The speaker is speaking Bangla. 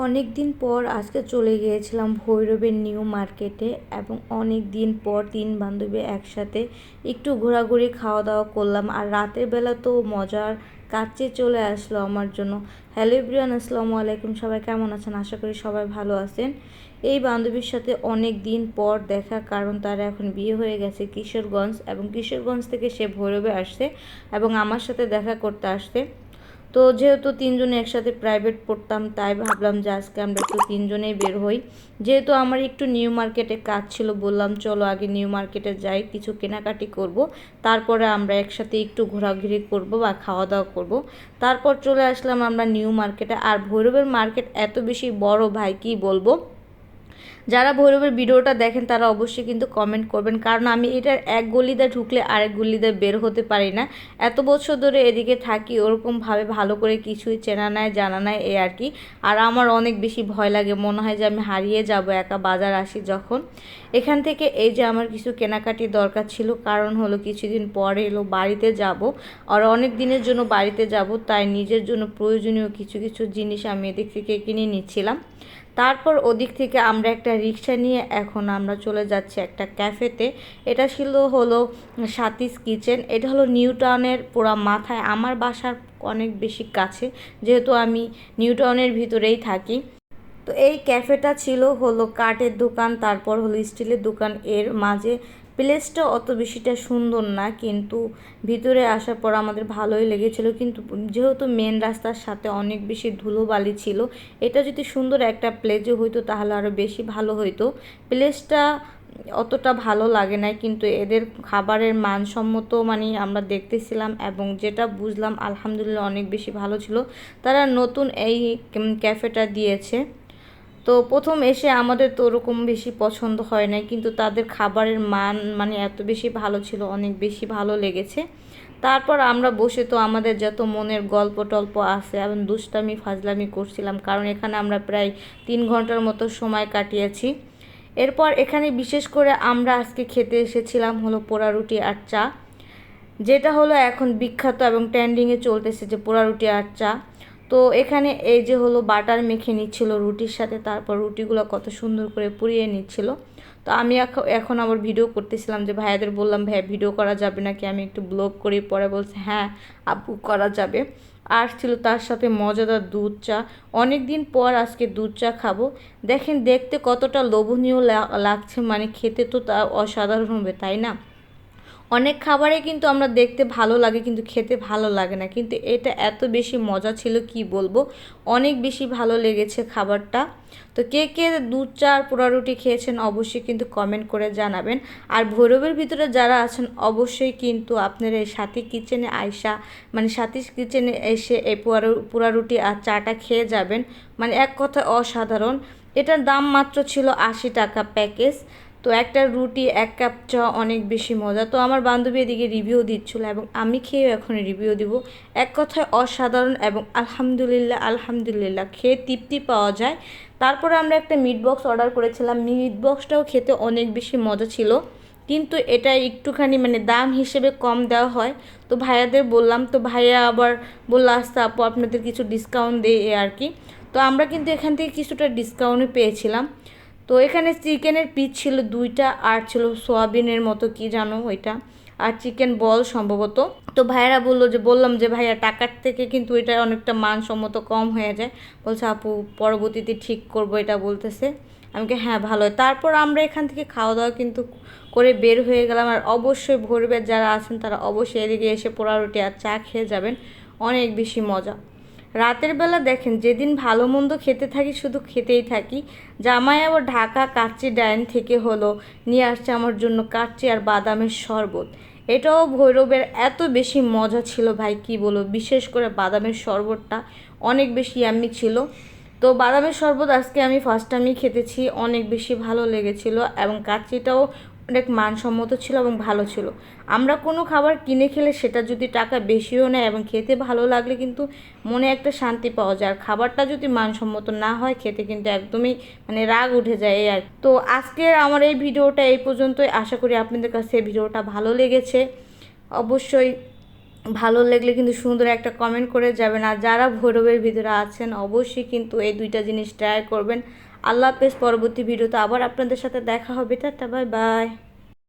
অনেক দিন পর আজকে চলে গিয়েছিলাম ভৈরবের নিউ মার্কেটে এবং অনেক দিন পর তিন বান্ধবী একসাথে একটু ঘোরাঘুরি খাওয়া দাওয়া করলাম। আর রাতের বেলা তো মজার কাচ্চি চলে আসলো আমার জন্য। হ্যালো এভরিওয়ান, আসসালামু আলাইকুম। সবাই কেমন আছেন? আশা করি সবাই ভালো আছেন। এই বান্ধবীর সাথে অনেক দিন পর দেখা, কারণ তার এখন বিয়ে হয়ে গেছে কিশোরগঞ্জ, এবং কিশোরগঞ্জ থেকে সে ভৈরবে আসছে এবং আমার সাথে দেখা করতে আসছে। তো যেহেতু তিনজনে একসাথে প্রাইভেট পড়তাম, তাই ভাবলাম যে আজকে আমরা একটু তিনজনেই বের হই। যেহেতু আমার একটু নিউ মার্কেটে কাজ ছিল, বললাম চলো আগে নিউ মার্কেটে যাই, কিছু কেনাকাটি করব, তারপরে আমরা একসাথে একটু ঘোরাঘুরি করব বা খাওয়া দাওয়া করব। তারপর চলে আসলাম আমরা নিউ মার্কেটে। আর ভৈরবের মার্কেট এত বেশি বড় ভাই, কি বলবো। যারা ভৈরবের ভিডিওটা দেখেন তারা অবশ্যই কিন্তু কমেন্ট করবেন, কারণ আমি এটার এক গলিতে ঢুকলে আরেক গলিতে বের হতে পারি না। এত বছর ধরে এদিকে থাকি, ওরকমভাবে ভালো করে কিছুই চেনা নাই জানা নাই, এই আর কি। আর আমার অনেক বেশি ভয় লাগে, মনে হয় যে আমি হারিয়ে যাব একা বাজার আসি যখন। এখান থেকে এই যে আমার কিছু কেনাকাটি দরকার ছিল, কারণ হলো কিছুদিন পরে এলো বাড়িতে যাব, আর অনেক দিনের জন্য বাড়িতে যাব, তাই নিজের জন্য প্রয়োজনীয় কিছু কিছু জিনিস আমি এদিক থেকে কিনে নিচ্ছিলাম। তারপর ওদিক থেকে আমরা একটা রিক্সা নিয়ে এখন আমরা চলে যাচ্ছি একটা ক্যাফেতে। এটা ছিল হলো সাতিস কিচেন। এটা হলো নিউ টাউনের পুরা মাথায়, আমার বাসার অনেক বেশি কাছে, যেহেতু আমি নিউ টাউনের ভিতরেই থাকি। তো এই ক্যাফেটা ছিল হলো কাঠের দোকান, তারপর হলো স্টিলের দোকান, এর মাঝে। প্লেসটা অত বেশিটা সুন্দর না, কিন্তু ভিতরে আসার পর আমাদের ভালোই লেগেছিল। কিন্তু যেহেতু মেন রাস্তার সাথে অনেক বেশি ধুলোবালি ছিল, এটা যদি সুন্দর একটা প্লেসে হইতো তাহলে আরও বেশি ভালো হইতো। প্লেসটা অতটা ভালো লাগে নাই, কিন্তু এদের খাবারের মানসম্মত মানে আমরা দেখতেছিলাম, এবং যেটা বুঝলাম আলহামদুলিল্লাহ অনেক বেশি ভালো ছিল। তারা নতুন এই ক্যাফেটা দিয়েছে। তো প্রথম এসে আমাদের তো ওরকম বেশি পছন্দ হয় নাই, কিন্তু তাদের খাবারের মান মানে এত বেশি ভালো ছিল, অনেক বেশি ভালো লেগেছে। তারপর আমরা বসে তো আমাদের যত মনের গল্প টল্প আছে এবং দুষ্টামি ফাজলামি করছিলাম, কারণ এখানে আমরা প্রায় 3 ঘন্টার মতো সময় কাটিয়েছি। এরপর এখানে বিশেষ করে আমরা আজকে খেতে এসেছিলাম হলো পোড়া রুটি আর চা, যেটা হলো এখন বিখ্যাত এবং ট্রেন্ডিংয়ে চলতেছে, যে পোড়া রুটি আর চা। তো এখানে এই যে হলো বাটার মেখে নিচ্ছিল রুটির সাথে, তারপর রুটিগুলো কত সুন্দর করে পুড়িয়ে নিচ্ছিল। তো আমি এখন আবার ভিডিও করতেছিলাম, যে ভাইয়াদের বললাম ভাইয়া ভিডিও করা যাবে নাকি, আমি একটু ব্লগ করি। পরে বলছে হ্যাঁ আপু করা যাবে। আর ছিল তার সাথে মজাদার দুধ চা। অনেক দিন পর আজকে দুধ চা খাবো। দেখেন দেখতে কতটা লোভনীয় লাগছে, মানে খেতে তো তা অসাধারণ হবে, তাই না? অনেক খাবারে কিন্তু আমরা দেখতে ভালো লাগে কিন্তু খেতে ভালো লাগে না, কিন্তু এটা এত বেশি মজা ছিল কি বলবো, অনেক বেশি ভালো লেগেছে খাবারটা। তো কে কে দুধ চা আর পোড়া রুটি খেয়েছেন অবশ্যই কিন্তু কমেন্ট করে জানাবেন। আর ভৈরবের ভিতরে যারা আছেন অবশ্যই কিন্তু আপনারা এই সাথী কিচেনে আইসা, মানে সাথী কিচেনে এসে এই পোড়া রুটি আর চাটা খেয়ে যাবেন, মানে এক কথা অসাধারণ। এটার দাম মাত্র ছিল 80 টাকা প্যাকেজ। তো একটা রুটি এক কাপ চা অনেক বেশি মজা। তো আমার বান্ধবী এদিকে রিভিউ দিচ্ছিল এবং আমি খেয়েও এখন রিভিউ দিব। এক কথায় অসাধারণ, এবং আলহামদুলিল্লাহ আলহামদুলিল্লাহ খেয়ে তৃপ্তি পাওয়া যায়। তারপরে আমরা একটা মিট বক্স অর্ডার করেছিলাম, মিট বক্সটাও খেতে অনেক বেশি মজা ছিল, কিন্তু এটা একটুখানি মানে দাম হিসেবে কম দেওয়া হয়। তো ভাইয়াদের বললাম, তো ভাইয়া আবার বললো আচ্ছা আপু আপনাদের কিছু ডিসকাউন্ট দেয়, এ আর কি। তো আমরা কিন্তু এখান থেকে কিছুটা ডিসকাউন্টও পেয়েছিলাম। তো এখানে চিকেনের পিস ছিল 2টা, আর ছিল সোয়াবিনের মতো কি জানো ওইটা, আর চিকেন বল সম্ভবত। তো ভাইয়ারা বললাম যে ভাইয়া টাকার থেকে কিন্তু এটা অনেকটা মানসম্মত কম হয়ে যায়। বলছে আপু পরবর্তীতে ঠিক করব, এটা বলতেছে। আমাকে হ্যাঁ ভালো হয়। তারপর আমরা এখান থেকে খাওয়া দাওয়া কিন্তু করে বের হয়ে গেলাম। আর অবশ্যই ভোরবের যারা আছেন তারা অবশ্যই এদিকে এসে পোড়া রুটি আর চা খেয়ে যাবেন, অনেক বেশি মজা। রাতের বেলা দেখেন যেদিন ভালো মন্দ খেতে থাকি শুধু খেতেই থাকি। জামাই আবার ঢাকা কাচ্চি ডাইন থেকে হলো নিয়ে আসছে আমার জন্য কাচ্চি আর বাদামের শরবত। এটাও ভৈরবের এত বেশি মজা ছিল ভাই, কি বলবো, বিশেষ করে বাদামের শরবতটা অনেক বেশি ইয়াম্মি ছিল। তো বাদামের শরবত আজকে আমি ফার্স্ট টাইমই খেতেছি, অনেক বেশি ভালো লেগেছিল, এবং কাচ্চিটাও অনেক মানসম্মত ছিল এবং ভালো ছিল। আমরা কোনো খাবার কিনে খেলে সেটা যদি টাকা বেশিও নেয় এবং খেতে ভালো লাগলে কিন্তু মনে একটা শান্তি পাওয়া যায়। আর খাবারটা যদি মানসম্মত না হয় খেতে কিন্তু একদমই মানে রাগ উঠে যায়, এই আর। তো আজকের আমার এই ভিডিওটা এই পর্যন্তই। আশা করি আপনাদের কাছে এই ভিডিওটা ভালো লেগেছে। অবশ্যই ভালো লাগলে কিন্তু সুন্দর একটা কমেন্ট করে যাবেন। আর যারা ভৈরবের ভিতরে আছেন অবশ্যই কিন্তু এই দুইটা জিনিস ট্রাই করবেন। আল্লাহ হাফেজ। পরবর্তী ভিডিওতে আবার আপনাদের সাথে দেখা হবে। Tata, bye bye.